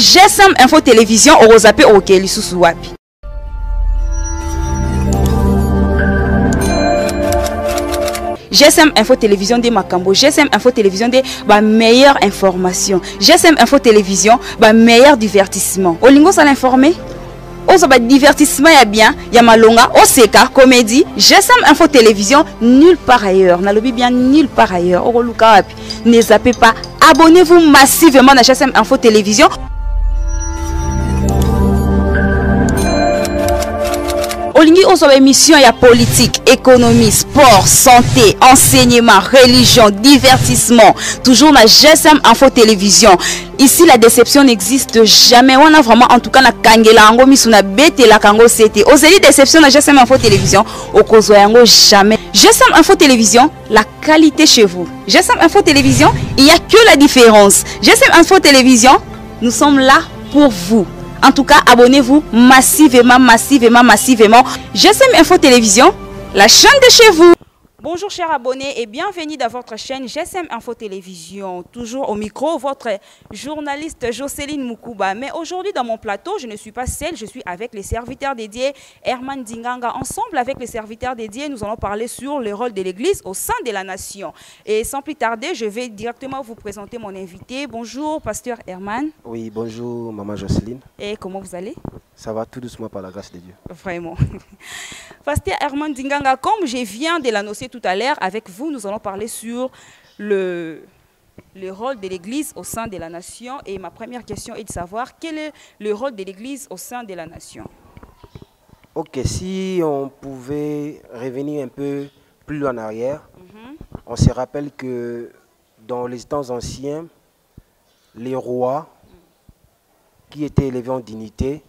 GSM Info Télévision au Rosapé au Keli Susuwapi. GSM Info Télévision de Makambo, GSM Info Télévision de meilleure information, GSM Info Télévision meilleur divertissement. Olingo ça l'informer? Oso divertissement ya bien, ya malonga, oseka, comédie, GSM Info Télévision nulle part ailleurs. Nalobi bien nulle part ailleurs. Oroluka wapi. Ne zappez pas. Abonnez-vous massivement à GSM Info Télévision. Olingi oso émission ya politique, économie, sport, santé, enseignement, religion, divertissement. Toujours la GSM Info Télévision. Ici la déception n'existe jamais. On a vraiment en tout cas na kangela ango misuna bete la kango c'était. Oseli déception na GSM Info Télévision. Okozo yango jamais. GSM Info Télévision, la qualité chez vous. GSM Info Télévision, il n'y a que la différence. GSM Info Télévision, nous sommes là pour vous. En tout cas, abonnez-vous massivement, massivement, massivement. GSM Info Télévision, la chaîne de chez vous. Bonjour chers abonnés et bienvenue dans votre chaîne GSM Info Télévision. Toujours au micro, votre journaliste Jocelyne Moukouba. Mais aujourd'hui dans mon plateau, je ne suis pas seule, je suis avec les serviteurs dédiés Herman Dinganga. Ensemble avec les serviteurs dédiés, nous allons parler sur le rôle de l'Église au sein de la nation. Et sans plus tarder, je vais directement vous présenter mon invité. Bonjour pasteur Herman. Oui, bonjour maman Jocelyne. Et comment vous allez? Ça va tout doucement par la grâce de Dieu. Vraiment. Pasteur Herman Dinganga, comme je viens de l'annoncer tout à l'heure, avec vous, nous allons parler sur le rôle de l'Église au sein de la nation. Et ma première question est de savoir quel est le rôle de l'Église au sein de la nation. Ok, si on pouvait revenir un peu plus loin en arrière, on se rappelle que dans les temps anciens, les rois qui étaient élevés en dignité,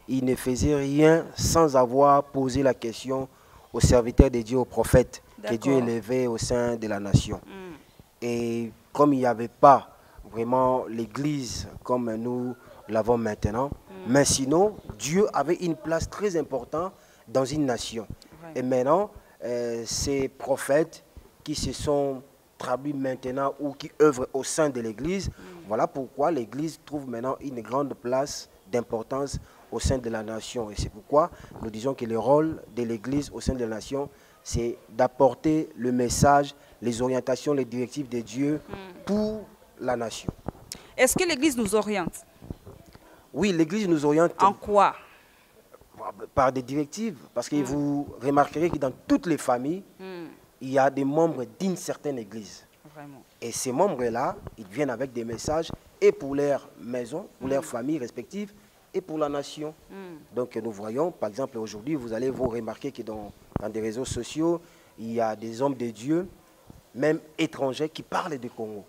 ils ne faisaient rien sans avoir posé la question aux serviteurs de Dieu, aux prophètes que Dieu élevait au sein de la nation. Et comme il n'y avait pas vraiment l'Église comme nous l'avons maintenant, mais sinon, Dieu avait une place très importante dans une nation. Et maintenant, ces prophètes qui se sont traduits maintenant ou qui œuvrent au sein de l'Église, voilà pourquoi l'Église trouve maintenant une grande place d'importance au sein de la nation. Et c'est pourquoi nous disons que le rôle de l'Église au sein de la nation, c'est d'apporter le message, les orientations, les directives de Dieu pour la nation. Est-ce que l'Église nous oriente? Oui, l'Église nous oriente. En quoi? Par des directives. Parce que vous remarquerez que dans toutes les familles, il y a des membres d'une certaine Église. Vraiment. Et ces membres-là, ils viennent avec des messages et pour leur maison, pour leurs familles respectives, et pour la nation. Donc nous voyons, par exemple aujourd'hui, vous allez vous remarquer que dans des réseaux sociaux, il y a des hommes de Dieu, même étrangers, qui parlent du Congo,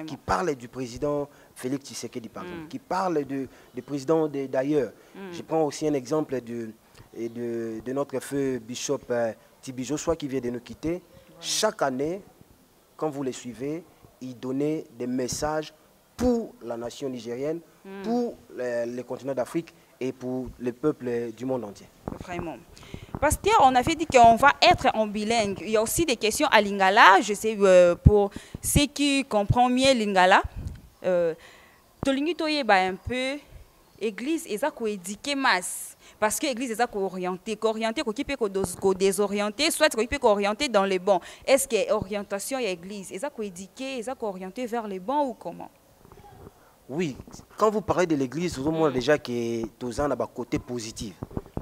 qui parlent du président Félix Tshisekedi, par exemple, qui parlent du président d'ailleurs. Je prends aussi un exemple de notre feu Bishop Tibi Joshua qui vient de nous quitter. Chaque année, quand vous les suivez, il donnait des messages pour la nation nigérienne, pour le continent d'Afrique et pour le peuple du monde entier. Vraiment. Pasteur, on avait dit qu'on va être en bilingue. Il y a aussi des questions à Lingala. Je sais, pour ceux qui comprennent mieux Lingala, Tolingi Toye un peu, Église, ils ont éduqué masse. Parce que l'Église est orientée, qui peut désorienter, soit qui peut orienter dans les bons. Est-ce qu'il y a orientation à l'Église? Ils ont éduqué, ils ont orienté vers les bons ou comment? Oui, quand vous parlez de l'Église, vous avez déjà que tous ans a un côté positif.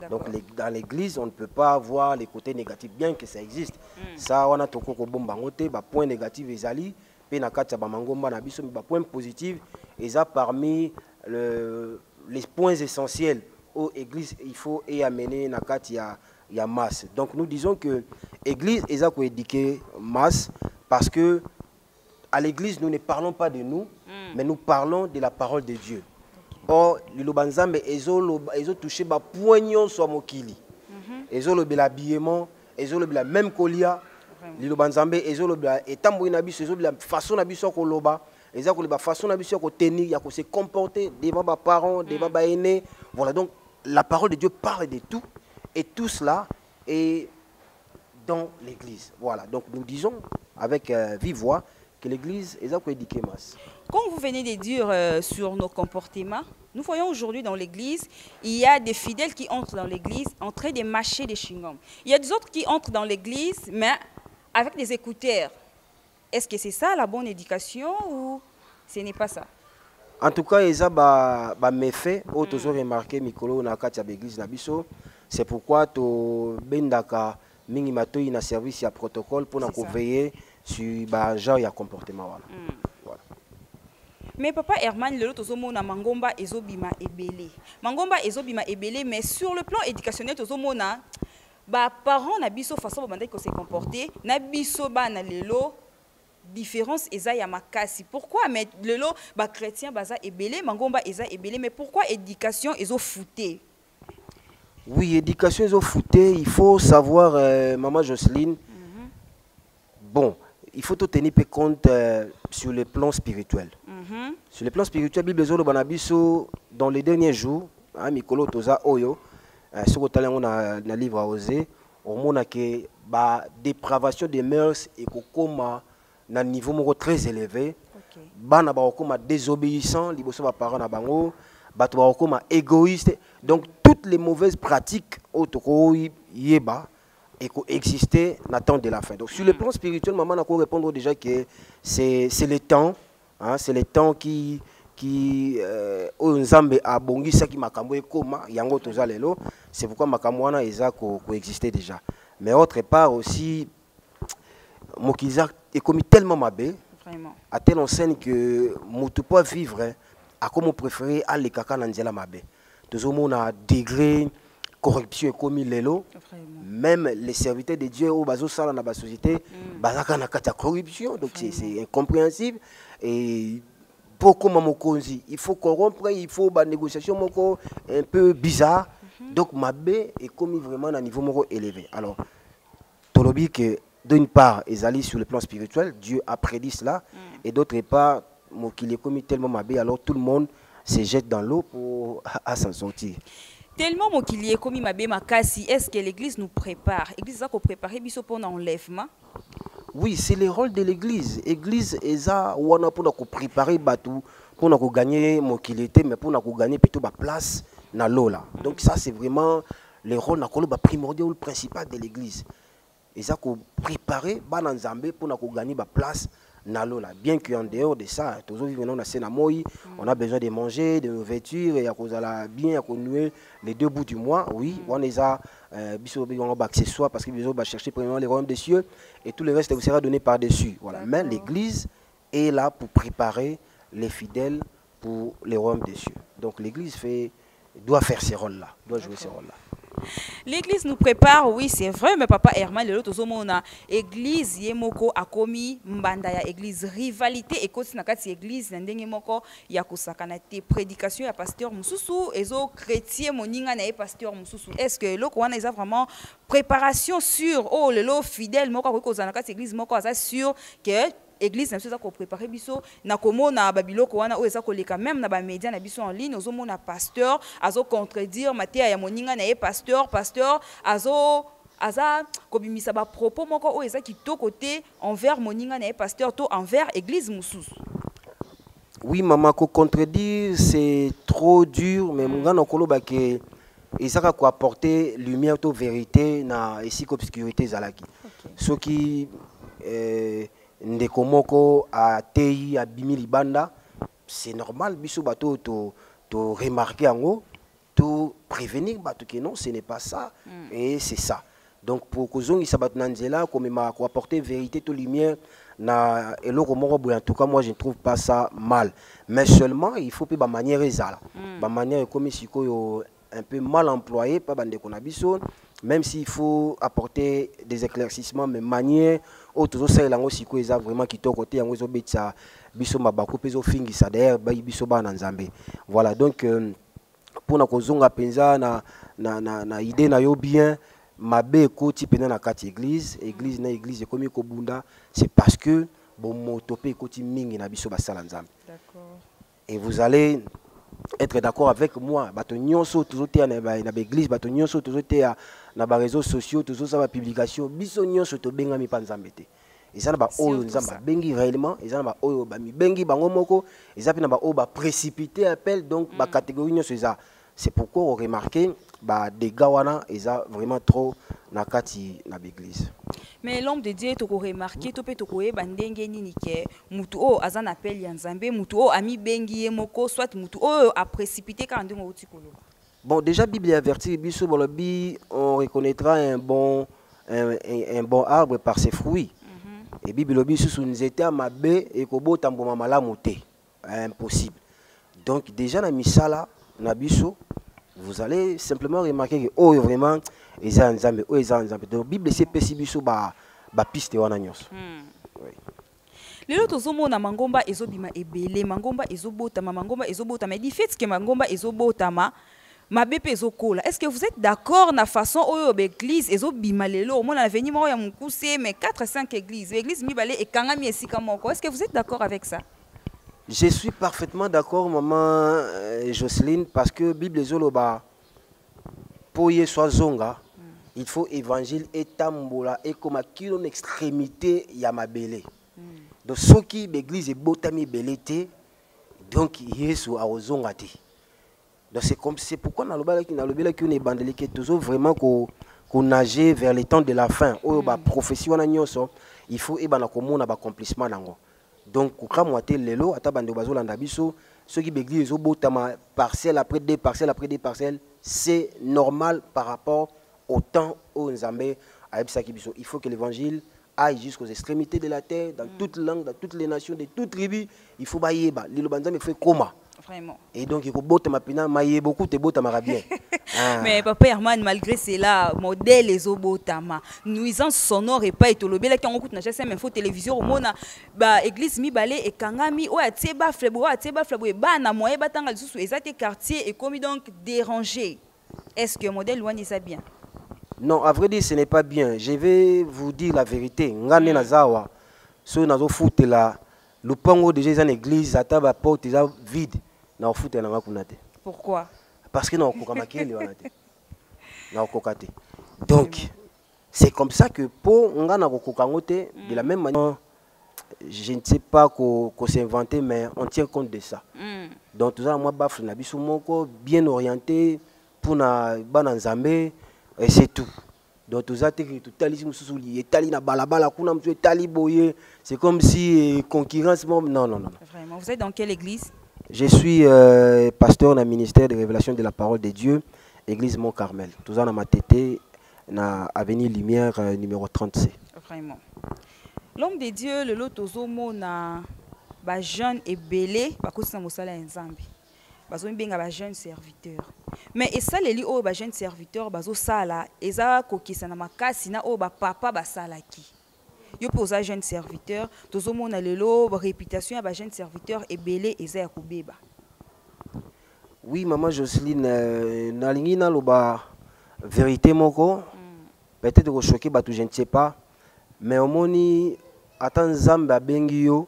Donc dans l'Église, on ne peut pas voir les côtés négatifs, bien que ça existe. Ça, on a tout le point négatif et ali, puis na kati ba mangomba na biso, ba point positif, et ça parmi les points essentiels aux églises, il faut y amener na kati ya masse. Donc nous disons que l'Église est à éduquer masse parce que à l'Église, nous ne parlons pas de nous, mais nous parlons de la parole de Dieu. Or, les Lobanzambe, ils ont touché ba poignon sur mokili. Ils ont l'habillement, ils ont la même colia. Les Lobanzambe, ils ont la façon d'abisso koloba, ils ont la façon d'abisso ko tenir, ya ko se comporter devant ba parents, devant ba aînés. Voilà, donc la parole de Dieu parle de tout et tout cela est dans l'Église. Voilà, donc nous disons avec vive voix que l'église est éduquée masse. Comme vous venez de dire sur nos comportements, nous voyons aujourd'hui dans l'église, il y a des fidèles qui entrent dans l'église en train de mâcher des chewing-gums. Il y a des autres qui entrent dans l'église, mais avec des écouteurs. Est-ce que c'est ça la bonne éducation ou ce n'est pas ça? En tout cas, il y a des méfaits. Autres ont remarqué Mikolo na kati ya l'église na biso. C'est pourquoi to bendaka mingi matoi na service ya protocole pour na veiller sur ba genre ya comportement voilà. Mais papa Herman, le tozomona mangomba ezobima ebele. Mangomba ezobima ebele, mais sur le plan éducationnel tozomona ba parents na biso façon ba bandai ko se comporter, na biso ba na lelo différence eza ya makasi. Pourquoi mais lelo ba chrétien baza ebele, mangomba eza ebele, mais pourquoi éducation ezo fouté? Oui, éducation ezo fouté, il faut savoir maman Jocelyne. Bon, il faut tout tenir compte sur le plan spirituel. Sur le plan spirituel, Bible Zolo Banabiso, dans les derniers jours, Mikolo Toza Oyo, ce que on a dans livre à oser, on a que la dépravation des mœurs et qu'on a un niveau très élevé. Bana ba okoma désobéissant, liboso ba parents na bango, ba to ba okoma égoïste. Donc toutes les mauvaises pratiques autoko yeba et coexister n'attend de la fin. Donc sur le plan spirituel, maman a répondre déjà que c'est le temps, hein, c'est le temps qui Nzambe a bongi ça qui makambo e koma yango toza lelo, c'est pourquoi makambo wana eza coexister déjà. Mais autre part aussi mokiza est commis tellement mabé, à telle enseigne que mutu pas vivre à comme préféré à les kaka na nzela mabé. Tozo mona degré corruption est commis lelo, même les serviteurs de Dieu au bazo sala na ba société bazaka na kata corruption, donc c'est incompréhensible. Et pour comment mokonzi il faut corrompre, il faut ba négociation moko un peu bizarre. Donc mabé est commis vraiment à un niveau moko élevé. Alors tolobi que d'une part ils allaient sur le plan spirituel, Dieu a prédit cela, et d'autre part qu'il est commis tellement mabé, alors tout le monde se jette dans l'eau pour à s'en sortir. Tellement mon qu'il y est commis ma makasi, est-ce que l'église nous prépare? L'église a préparé biso pour l'enlèvement? Oui, c'est le rôle de l'église. L'église est là pour préparer batou, pour gagner mon qu'il était, mais pour gagner plutôt la place dans l'eau là. Donc ça c'est vraiment le rôle primordial, le principal de l'église. Et ça qu'on préparer Bananzambe pour gagner la place. Bien qu'en dehors de ça, on a besoin de manger, de nourriture, et à cause de la bien, à nouer les deux bouts du mois. Oui, on les a accessoires parce qu'ils vont chercher premièrement les royaumes des cieux et tout le reste vous sera donné par-dessus. Voilà. Mais l'église est là pour préparer les fidèles pour les royaumes des cieux. Donc l'église doit faire ces rôles-là, doit jouer ces rôles-là. L'église nous prépare, oui, c'est vrai, mais papa Herman, le lot mona église yemoko akomi mbanda ya église rivalité et côté nakati église ndenge moko ya kusakana te prédication ya pasteur mususu ezo chrétien moninga na pasteur mususu. Est-ce que loko wana eza vraiment préparation sur oh le lot fidèle moko ko zanakati église moko asa sûr que église na biso za ko préparer biso na komona babiloko wana o eza ko leka même na ba média na biso en ligne ozomona pasteur azo contredire matia ya moninga na pasteur aza kobimisa ba propos moko o eza kitoko te envers moninga na pasteur to envers église mususu. Oui maman, ko contredire c'est trop dur, mais mon gars koloba ke ezaka ko apporter lumière to vérité na ici obscurité zalaki. Ce qui ndeko moko a tei a bimi libanda, c'est normal biso bato to remarquer ango, to prévenir bato que non, ce n'est pas ça et c'est ça. Donc pour que zongi sabat nanzela comme ma ko apporter vérité to lumière na eloko moko boy, en tout cas moi je ne trouve pas ça mal, mais seulement il faut pas manière ezala ba manière comme sikoyo un peu mal employé pas bande konabiso, même s'il faut apporter des éclaircissements, mais manière autres ça lango siko eza vraiment kitoko côté yango zo betsa biso mabako pezo fingi ça d'ailleurs ba biso ba na Nzambe. Voilà donc pour na kozonga penza na idée na yo bien mabe ko ti pena na kati église na église comme ko bunda, c'est parce que bon motopé ko ti mingi na biso ba sala Nzambe. D'accord. Et vous allez être d'accord avec moi, bato nyonso tozote na église, bato nyonso tozote na ba réseaux sociaux, tozo sa ba publication, biso nyonso to benga mi pa Nzambe te. ils ont ba oyo nzamba bengi réellement ils ont ba oyo ba mi bengi bango moko ils ont ba oyo ba précipité appel donc ba catégorie nyonso ça. C'est pourquoi on remarque bah des gawana ils ont vraiment trop na kati na l'église. Mais l'homme de Dieu toko remarqué to pe toko e bandenge nini ke mutu o azan appel ya nzambe mutu o ami bengi ye moko soit mutu o a précipité quand ndenge oti koloba. Bon déjà Bible avertit biso bolobi on reconnaîtra un bon arbre par ses fruits. Et Bible lobi sous nous était à mabé et kobo tamboma malamu te impossible. Donc déjà na misala na biso vous allez simplement remarquer que oh vraiment ils ont nzambe oh ils ont nzambe. Donc Bible c'est pesibiso ba piste wana nyonso. Oui. Lelo tozomona mangomba ezobima ebele mangomba ezobotama mais du fait que mangomba ezobotama mabepe ezokola. Est-ce que vous êtes d'accord na façon oyo l'église ezobima lelo mona na veni mo ya mukuse mais 4-5 églises l'église mibale ekangami esika moko. Est-ce que vous êtes d'accord avec ça? Je suis parfaitement d'accord, maman Jocelyne, parce que Bible Zoloba, pour y soit zonga, il faut évangile et tambola et comme à kilo extrémité yamabele. Donc ceux qui l'église est botami belete, donc Yesu a zonga te. Donc c'est pourquoi dans le bala qui on est bandeli qui toujours vraiment qu'on nager vers les temps de la fin. Oh ba prophétie wana nyonso, il faut e bana komona ba accomplissement nango. Donc, quand on a lelo, ceux qui l'église parcelle après des parcelles, c'est normal par rapport au temps où nous avons. Il faut que l'évangile aille jusqu'aux extrémités de la terre, dans toutes langues, dans toutes les nations, de toutes tribus. Il faut bailler. L'île Banzam fait comment? Vraiment. Et donc, il faut botter ma pina, mailler beaucoup, te botter ma bien. Mais papa Herman, malgré cela, modèle les obotama, nuisance sonore et pas etolobé là qui on écoute na GSM info télévision au mona ba église mi balé et kangami o ateba flebo et ba na moye batanga lisusu ezate quartier et comme donc dérangé. Est-ce que modèle loin ça bien? Non, à vrai dire ce n'est pas bien. Je vais vous dire la vérité. Ngane nazawa so nazo foot là le pango déjà une église ataba porte déjà vide na foot na ngakunate. Pourquoi? Parce que non, donc c'est comme ça que pour de la même manière je ne sais pas qu'on s'est inventé mais on tient compte de ça. Donc tout ça moi bafle na biso moko bien orienté pour na bananzambe et c'est tout. Donc tout ça tout tali mususu tali na balabala kuna mtu tali boye c'est comme si concurrence non. Vraiment, vous êtes dans quelle église? Je suis pasteur dans le ministère de révélation de la parole de Dieu, église Mont-Carmel. Tout ça dans ma tête, na avenue Lumière numéro 30C. Vraiment. L'homme de Dieu, le lot tozomo na ba jeune et belé, ba kosa mosala nzambi. Bazo mbenga ba jeune serviteur. Mais et ça les li o ba jeune serviteur bazo sala, eza kokisa na makasi na o ba papa ba salaki. Yo pose un jeune serviteur, tous au monde a lelo réputation à jeune serviteur et belé et zaya kubeba. Oui, maman Jocelyne, na lingi na loba vérité moko. Peut-être que choqué ba tout je ne sais pas, mais au moni atan zamba bengio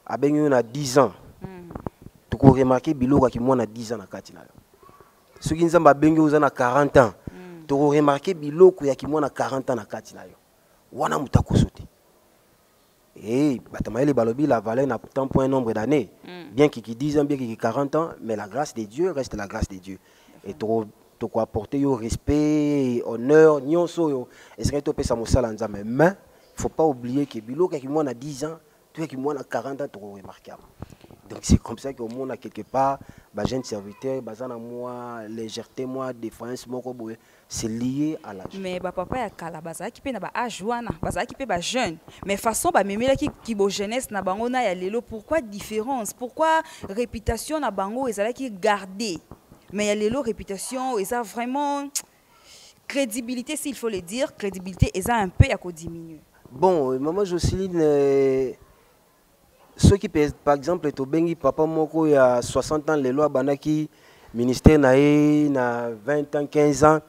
na 10 ans. Tu ko remarquer biloko ki mona 10 ans na kati na yo. Ceux qui nzamba bengio na 40 ans. Tu ko remarquer biloko ya ki mona 40 ans na kati na yo. Wana mutako sauter. Et batamaele balobi la valeur n'a tant point nombre d'années. Bien qu'il 10 ans, bien qu'il 40 ans, mais la grâce de Dieu reste la grâce de Dieu. Et tu quoi apporter au respect, honneur, nyonso yo. Et c'est que tu ça mosala nzambe. Mais il faut pas oublier que biloko qui moi a 10 ans, toi qui moi a 40 ans, tu remarquable. Donc c'est comme ça qu'au monde a quelque part, bah jeune serviteur, bah ça moi légèreté moi défense moko boye. C'est lié à l'âge. Mais papa ya kala baza ki pe na ba âge wana, baza ki pe ba jeune. Mais façon ba memela ki bo jeunesse na bango na ya lelo, pourquoi différence? Pourquoi réputation na bango ezala ki garder? Mais ya lelo réputation eza vraiment crédibilité s'il faut le dire, crédibilité eza un peu à ko diminuer. Bon, maman Jocelyne ceux qui par exemple to bengi papa moko ya 60 ans lelo banaki ministère na 20 ans 15 ans.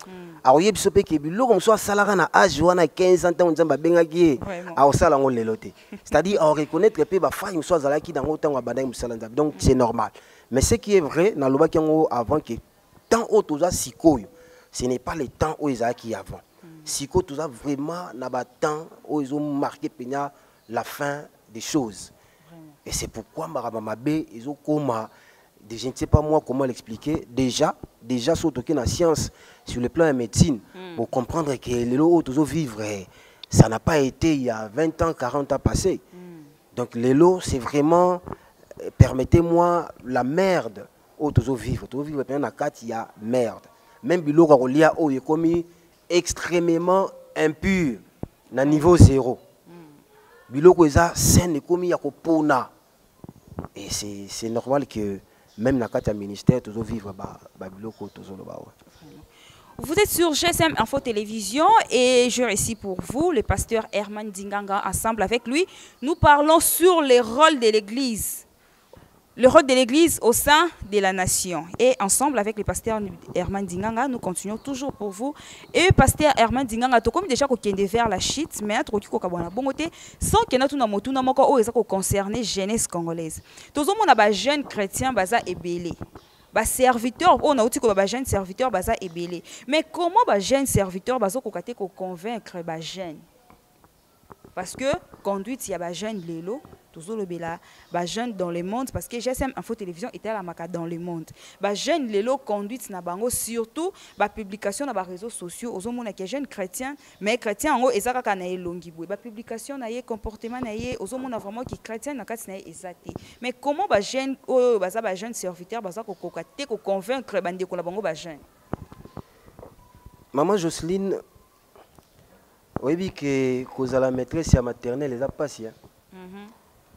Alors il biso pe ke biloko mso salaka na âge wana 15 ans tant nzamba bengaki a sala ngo leloté. C'est-à-dire on reconnaître pe ba faille mso zalaki dans autant abandai msala nzamba. Donc c'est normal. Mais ce qui est vrai na loba ki ngo avant que tant autres sikoyo, ce n'est pas le temps où ils qui avant. Siko tout ça vraiment n'a pas temps où ils ont marqué la fin des choses. Et c'est pourquoi Marabamabé, ils ont comme je ne sais pas moi comment l'expliquer. Déjà surtout que la science sur le plan de la médecine, pour comprendre que les lots toujours vivre, ça n'a pas été il y a 20 ans, 40 ans passés. Donc les lots, c'est vraiment, permettez-moi, la merde où toujours vivre. Toujours vivre, il y a merde. Même bilo Rolia, où il est commis extrêmement impur, à niveau zéro. Bilo Koza, scène est commis à Kopona. Et c'est normal que même dans le ministère, toujours vivre bilo toujours là. Vous êtes sur GSM Info Télévision et je récite pour vous le pasteur Herman Dinganga. Ensemble avec lui, nous parlons sur le rôle de l'Église. Le rôle de l'Église au sein de la nation. Et ensemble avec le pasteur Herman Dinganga, nous continuons toujours pour vous. Et pasteur Herman Dinganga, tout comme déjà qu'on est vers la chute, mais tout comme on a bon côté, sans que nous avons tout le concerné jeunesse congolaise. Tout le monde a jeune chrétien baza et belé. Ba serviteur, on a aussi comme jeune serviteur baza et belé. Mais comment ba jeune serviteur baza ko convaincre ba jeune? Parce que conduite il y a ba jeune lélo. Toujours le bela, bah jeune dans le monde parce que GSM Info Télévision était à la maca dans le monde. Bah jeune lélo conduite na bango surtout bah publication na bah réseaux sociaux aux hommes qui jeunes chrétiens mais chrétiens en haut ezaka kana elongi boy bah publication na yé comportement na yé aux hommes vraiment qui chrétiens na kati na yé ezate. Mais comment bah jeune bah jeune serviteur bah ko kokate ko convaincre bande ko la bango bah jeune. Maman Jocelyne, oui que cause à la maîtresse à maternelle les a passé.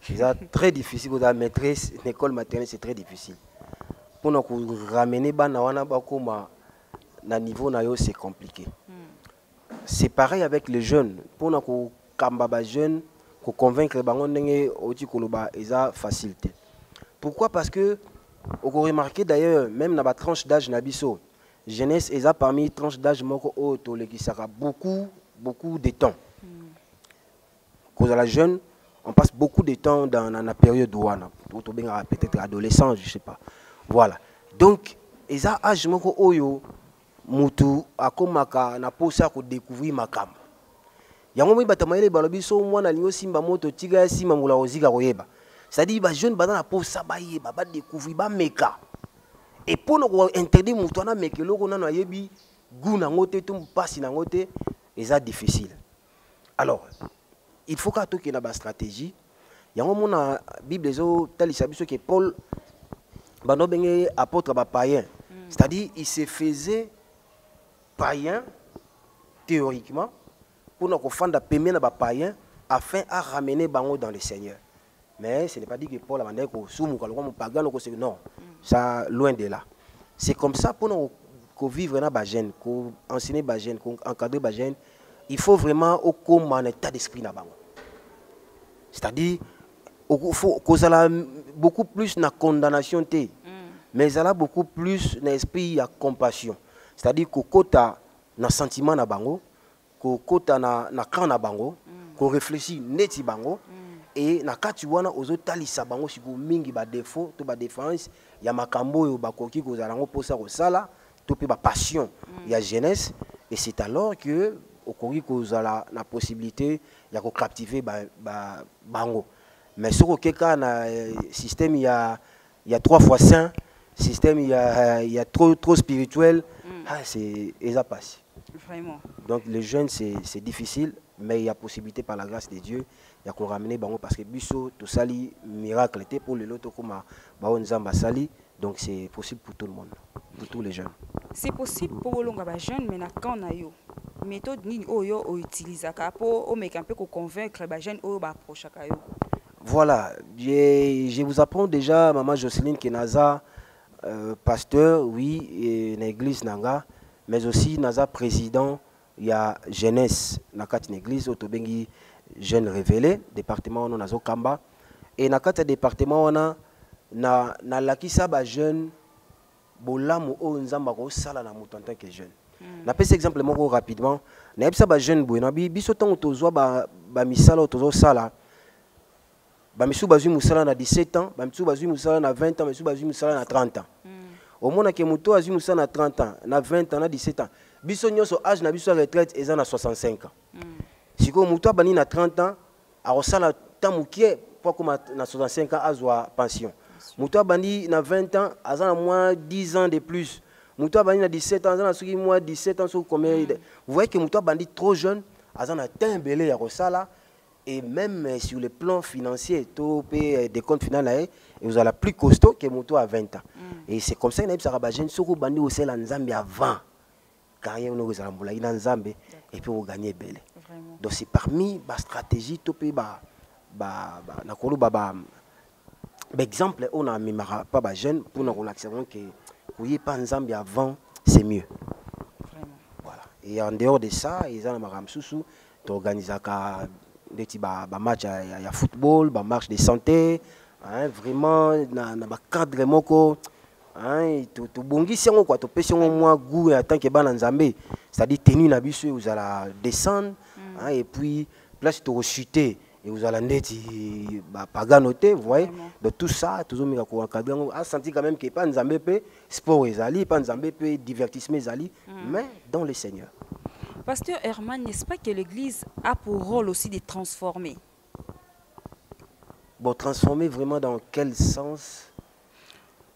C'est très difficile pour la maîtresse, l'école maternelle c'est très difficile. Pour nous ramener na niveau c'est compliqué. C'est pareil avec les jeunes. Pour nous kambaba jeunes, pour convaincre les bango ndenge oti koloba eza facilité. Pourquoi? Parce que on remarqué d'ailleurs même dans la tranche d'âge nabiso, jeunesse eza parmi tranche d'âge moko auto qui sera beaucoup de temps. Cause à la jeune on passe beaucoup de temps dans la période où on a peut-être adolescent, je ne sais pas. Voilà. Donc, ils ont âge moko oyo mutu akomaka na posa ko découvrir makamba. Yango mi batamaile balobiso mwana lingo simba moto tiga simba mula ozika koyeba. C'est-à-dire ba jeune bana na posa ba yeba ba découvrir ba meka. Et pour nous interdire mutu na mekeloko na yebi guna ngote tum passe na ngote, c'est difficile. Alors, il faut qu'il y ait une stratégie. Il y a une Bible que Paul apôtre païen. C'est-à-dire il se faisait païen théoriquement pour nous faire des païens afin de ramener Bango dans le Seigneur. Mais ce n'est pas dit que Paul a demandé que non, ça loin de là. C'est comme ça pour nous vivre dans les jeunes, enseigner les jeunes, encadrer les jeunes. Il faut vraiment comme un état d'esprit là-bas. C'est-à-dire, il faut beaucoup plus de condamnation, mais il y a beaucoup plus d'esprit de compassion. C'est-à-dire qu'il y a un sentiment na bango, qu'il y a un cran na bango, qu'on réfléchit neti bango, et na kati wana ozo talisa bango si vous mingi ba défaut, to ba défense, il y a makambo yo ba koki ko zalango posa ko sala, to pe ba passion, il y a jeunesse, et c'est alors que au Congolais, a la possibilité de captiver bango. Mais sur le système, il y a 3 fois saint, système il y a trop spirituel, c'est ça passe. Vraiment. Donc les jeunes c'est difficile, mais il y a possibilité par la grâce de Dieu, il y a qu'on ramener bango parce que biso tout sali miracle était pour les autres comme baonzamba sali, donc c'est possible pour tout le monde, pour tous les jeunes. C'est possible pour les jeunes, mais quand on a eu méthode ni oyo utilise pour o meka peu convaincre les jeunes oyo ba approcher kayo. Voilà, je vous apprends déjà maman Jocelyne que naza pasteur oui et l'église nanga, mais aussi naza président il y a jeunesse na kati l'église otobengi jeune révélé département on nazo kamba et na kati département on na lakisa ba jeune bolamu o nzamba ko sala na mutu en tant que jeune. Na pese exemple moko rapidement na yebisa ba jeune boy na biso tango tozwa ba misala tozo sala ba misu bazui musala na 17 ans ba misu bazui musala na 20 ans misu bazui musala na 30 ans au moins que muto azui musala na 30 ans na 20 ans na 17 ans biso nyonso âge na biso retraite eza na 65 ans siko mutu abandi na 30 ans akosala temps mokie po koma na 65 ans azwa pension mutu abandi na 20 ans aza na moins 10 ans de plus mutu abandi na 17 ans aza na soki moins 17 ans soki combien vous voyez que mutu abandi trop jeune aza na temps belé ya kosala et même sur le plan financier to pe des comptes finaux et vous allez plus costaud que mutu à 20 ans et c'est comme ça que ça ba jeune soko bandi osela nzambe avant carrière no kozala mbula ina nzambe et puis vous gagnez belé donc c'est parmi ba stratégie to pe ba na kolo ba exemple on a mimara pas ba jeune pour nous l'accélérer que oui pas nzambe avant c'est mieux voilà et en dehors de ça ils ont maram susu d'organiser des petits match à football ba marche de santé hein, vraiment na ba cadre moko hein to bongi sengo quoi to pesi moi goût en tant que bana nzambe c'est-à-dire tenue na biso vous allez descendre hein, et puis place to chuter et vous allez ndeti paganoté vous voyez donc tout ça toujours mis ko encadrer a senti quand même que pas nzambe pe sport ezali pas nzambe pe divertissement ezali mais dans le Seigneur. Pasteur Herman, n'est-ce pas que l'église a pour rôle aussi de transformer? Bon, transformer vraiment dans quel sens?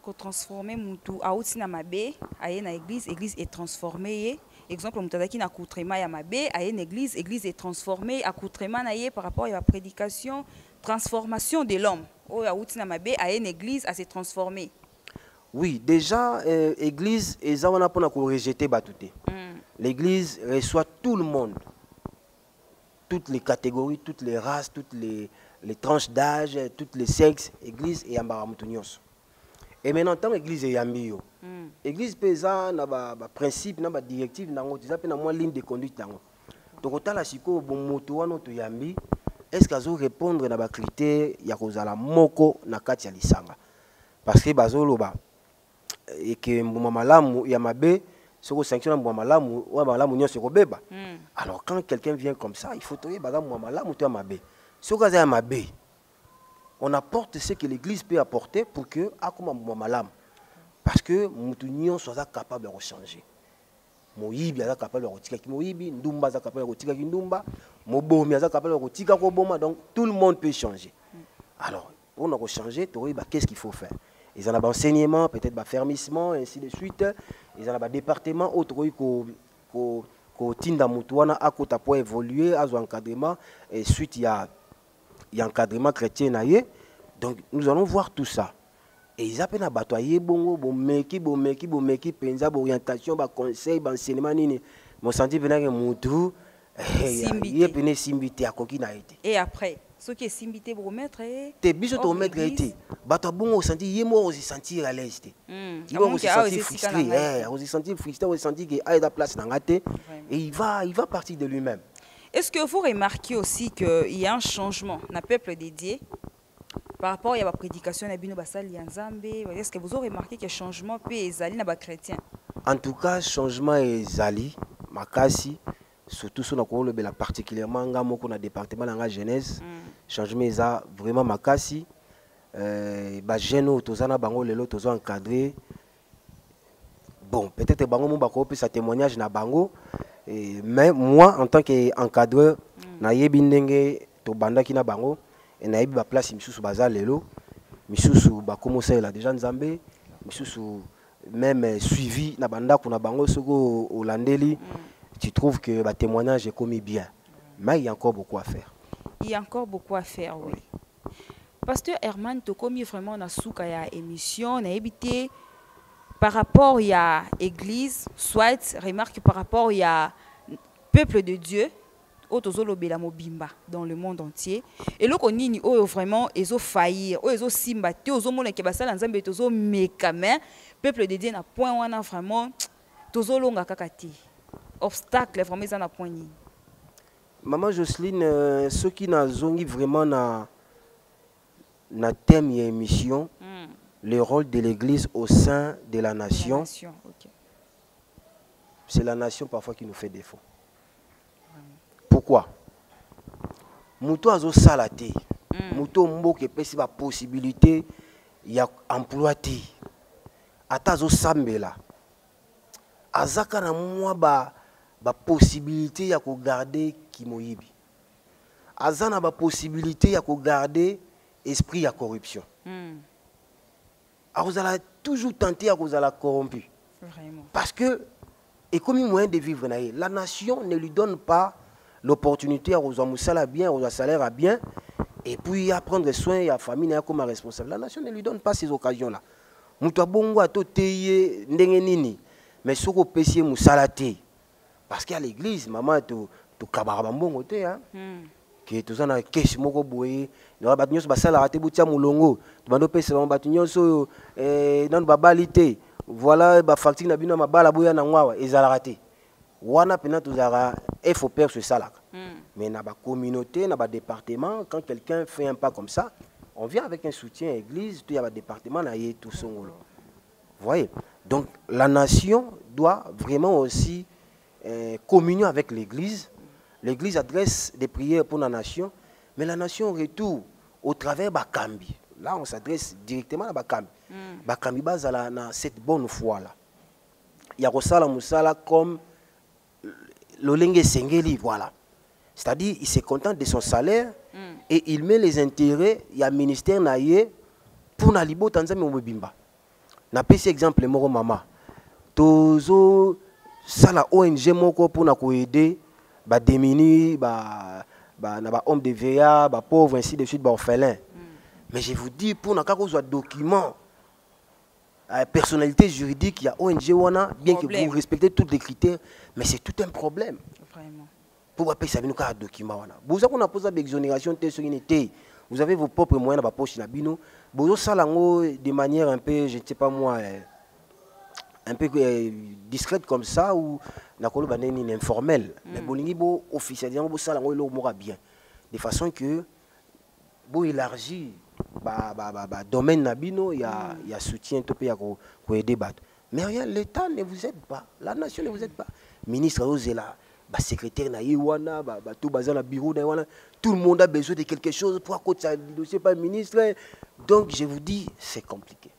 Ko transformer mutu auti na mabe aye na église est transformée. Exemple mutadaki na coutrema ya mabe aye na église est transformée accoutrement na ye par rapport à la prédication, transformation de l'homme. O auti na mabe aye na église à se transformer. Oui, déjà église ezana pona ko rejeter batuté. L'église reçoit tout le monde, toutes les catégories, toutes les races, toutes les tranches d'âge, tous les sexes. L'église est en et maintenant, tant l'église est en l'église pesa na ba principe, na ba directive, na ngo tisa pe na moi ligne de conduite nango. Donc autant la siko bon moto wana to yambi, est-ce qu'azo répondre na ba critères ya kozala moko na kati ya lisanga? Parce que bazolo ba et que mbuma malamu ya mabe soko sanctionne mbuma malamu wa malamu nyonso ko beba. Alors quand quelqu'un vient comme ça, il faut toyer baza mbuma malamu to ya mabe. Soko za ya mabe, on apporte ce que l'église peut apporter pour que akoma mbuma malamu. Parce que mutunyo soit capable de changer. Moyibi est capable de retirer qui moyibi, ndumba est capable de retirer qui ndumba, mobomi est capable de retirer ko boma, donc tout le monde peut changer. Alors, pour nous changer, qu'est-ce qu'il faut faire? Ils en ont enseignement, peut-être fermissement, ainsi de suite. Ils en ont département, autre ko tinda mutuana à côté pour évoluer, à encadrement, et suite il y a encadrement chrétien naie. Donc nous allons voir tout ça. Et ils appellent à batoyer bongo, bon meki, penza, orientation, ba conseil, ba enseignement nini. Mon senti venait que mutu, il est venu simbité à coquille na été. Et après, ce qui est simbité pour mettre, t'es biso ton maître été. Bato bongo senti yemo aussi sentir à l'aise. Il va aussi sentir frustré, aussi sentir frustré, aussi sentir qu'il a la place dans la tête et il va partir de lui-même. Est-ce que vous remarquez aussi qu'il y a un changement dans le peuple dédié par rapport à la prédication de Basali Nzambe? Est-ce que vous avez remarqué que le changement peut être dans les chrétiens? En tout cas, changement est zali, makasi, surtout sur la particulièrement dans le département de la jeunesse. Changement est vraiment makasi. Les jeunes qui sont encadrés. Bon, peut-être que ça témoignage na bango. Mais moi, en tant qu'encadreur, na yebi ndenge to banda ki na bango et na yebi ba place misusu baza lelo misusu ba commencer là déjà nzambe misusu même suivi na banda kuna bango soko olandeli tu trouves que ba témoignage est commis bien mais il y a encore beaucoup à faire. Il y a encore beaucoup à faire, oui. Pasteur Herman, tu as commis vraiment na souka ya émission na habité par rapport à l'église, soit remarque par rapport à peuple de Dieu, dans le monde entier. Et là, on dit vraiment ils ont failli, ils ont simbaté, ils ont montré que ça l'ensemble ils ont mécamé. Peuple de Dieu n'a point on vraiment tous ont longa kakati. Obstacle vraiment ils en point ni. Maman Jocelyne, ceux qui n'a zongi vraiment na thème et émission. Le rôle de l'Église au sein de la nation, okay. C'est la nation parfois qui nous fait défaut. Pourquoi? Mouto azo salate, mouto mboke pesi ba possibilité ya employé. Ata azo sambela. Azaka na mwa ba possibilité ya ko garder kimoyibi. Azana ba possibilité ya ko garder esprit ya corruption. Vous allez toujours tenter à vous aller corrompu. Vraiment. Parce que, et comme il moyen de vivre, la nation ne lui donne pas l'opportunité à vous avoir bien, à vous salaire à bien, et puis à prendre soin de la famille comme responsable. La nation ne lui donne pas ces occasions-là. Mouta bongo a toteye ndengenini, mais ce qu'on peut essayer mousalate, parce qu'à l'église, maman to kabarabambongo te hein. Que tout ça na caisse moko boye no ba nyos basala raté butia mulongo bando pesa ba nyonso dans babalité voilà ba facture na bino mabala boya na ngwawa ezala raté wana pena tuzara il faut perdre ce salaire mais na ba communauté na ba département quand quelqu'un fait un pas comme ça on vient avec un soutien église tout y a ba département na yé tout songolo vous voyez donc la nation doit vraiment aussi communier avec l'église. L'Église adresse des prières pour la nation, mais la nation retourne au travers de Bakambi. Là, on s'adresse directement à Bakambi. Bakambi base à cette bonne foi-là. Il y a Rosala Moussala comme l'Olenge Sengeli, voilà. C'est-à-dire, il se contente de son salaire et il met les intérêts, il y a un ministère naïe pour la libo Tanzanie au Mbimba. Na pesi exemple moro mama. Tozo sala ONG moko pour na ko aider ba démunis, ba hommes de VA, ba pauvres, ainsi de suite, ba orphelins. Mais je vous dis, pour un document, personnalité juridique, il y a ONG wana, bien que vous respectez tous les critères, mais c'est tout un problème. Vraiment. Pour appeler ça, un document wana. Vous avez une posé d'exonération, vous avez vos propres moyens dans la poche, vous avez de manière un peu, je ne sais pas moi, un peu discrète comme ça ou nakolo baneni informel mais bolingi bo officiellement bo sala ngolo mora bien de façon que bo élargir domaine nabino il y a soutien to ya ko aider battre mais rien l'état ne vous aide pas la nation ne vous aide pas ministre Ozela ba secrétaire na yiwana ba tout bazala bureau na yiwana tout le monde a besoin de quelque chose pour côté ça dossier pas ministre donc je vous dis c'est compliqué.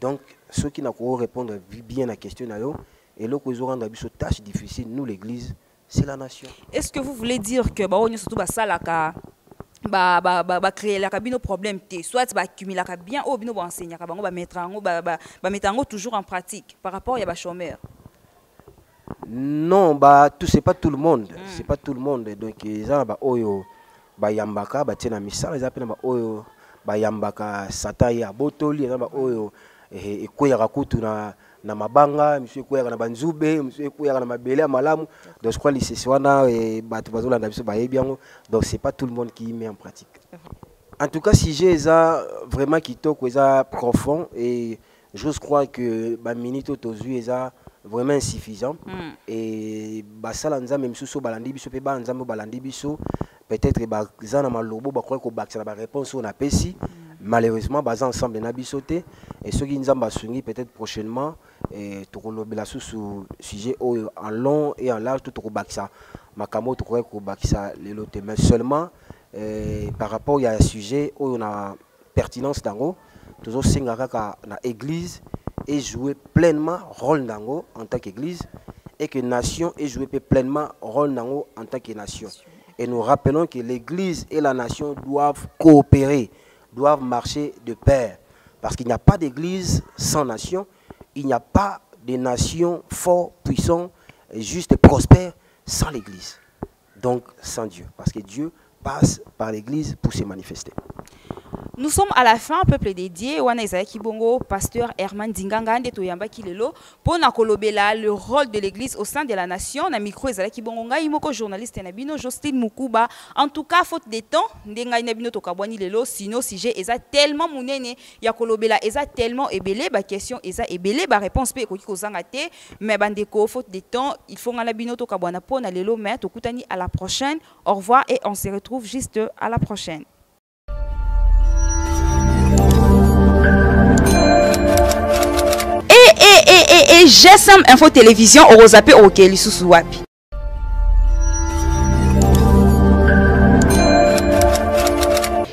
Donc, ceux qui n'ont pas répondre bien à la question, et là, ils auront une tâche difficile, nous, l'Église, c'est la nation. Est-ce que vous voulez dire que on surtout ça créer la cabine problème soit accumuler bien ou bien enseigner mettre toujours en pratique par rapport à chômeurs? Non, c'est pas tout le monde, c'est pas tout le monde. Donc, ils ont oyo yambaka batina misala, ils appellent oyo yambaka sataya botoli, ils ont oyo et quoi rakutu na mabanga monsieur quoi na banzube monsieur quoi na mabele malamu donc je crois que c'est wana et batu bazola na biso ba yebiango donc c'est pas tout le monde qui met en pratique. En tout cas si j'ai ça vraiment qui toko ça profond et je crois que ba minute tozu ça vraiment insuffisant et ba sala nzambe misusu balandi biso pe ba nzambe balandi biso peut-être ba zana malobo ba croire ko bakisa ba réponse on a pesi. Malheureusement, bas ensemble n'a bisoté et ceux qui nous ont sungi peut-être prochainement et tout le sous sujet en long et en large tout au baksa makamo tout au baksa les lots mais seulement par rapport à un sujet où on a pertinence d'ango toujours singaka na église et jouer pleinement rôle d'ango en tant qu'église et que nation et jouer pleinement rôle d'ango en tant que nation et nous rappelons que l'église et la nation doivent coopérer, doivent marcher de pair. Parce qu'il n'y a pas d'église sans nation, il n'y a pas de nation fort, puissant, juste et prospère sans l'église. Donc sans Dieu. Parce que Dieu passe par l'église pour se manifester. Nous sommes à la fin, peuple dédié. Wana Isaaki Bongo, pasteur Herman Dinganga, Ndetoyamba Kilelo, pour Nakolobela, le rôle de l'église au sein de la nation. Na micro Isaaki Bongo, Ngaimoko, journaliste Nabino, Justine Mukuba. En tout cas, faute de temps, Ndenga Nabino Tokabwani Lelo, sinon, sujet, Eza tellement mounene, Yakolobela, Eza tellement ébélé, ba question, Eza ébélé, ba réponse, pe, Koko Zangate, mais bandeko, faute de temps, il faut Nabino Tokabwana Pona Lelo, mais Tokutani à la prochaine. Au revoir et on se retrouve juste à la prochaine. Et GSM Info Télévision au Rosapé au Keli Sousouapi.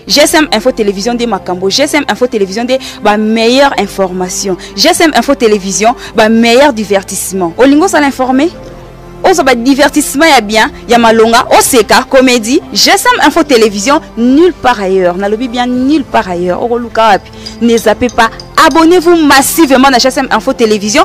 GSM Info Télévision de Makambo, GSM Info Télévision de ma meilleure information, GSM Info Télévision ma meilleur divertissement. Olingo ça l'informer? ozoba divertissement ya bien, ya malonga, oseka, comédie, GSM Info Télévision, nulle part ailleurs. Nalobi bien nulle part ailleurs. Oroluka wapi. Ne zappez pas. Abonnez-vous massivement à GSM Info Télévision.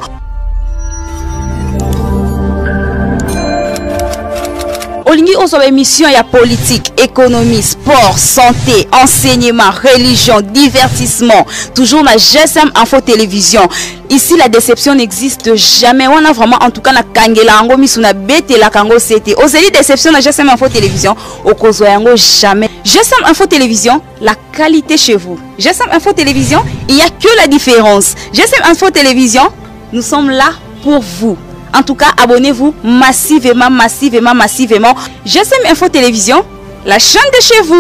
Olingi ozoba émission ya politique, économie, sport, santé, enseignement, religion, divertissement. Toujours la GSM Info Télévision. Ici, la déception n'existe jamais. On a vraiment, en tout cas, na kangela ango misuna bete la kango c'était. Oseli déception na GSM Info Télévision. Okozo yango jamais. GSM Info Télévision, la qualité chez vous. GSM Info Télévision, il n'y a que la différence. GSM Info Télévision, nous sommes là pour vous. En tout cas, abonnez-vous massivement. GSM Info Télévision, la chaîne de chez vous.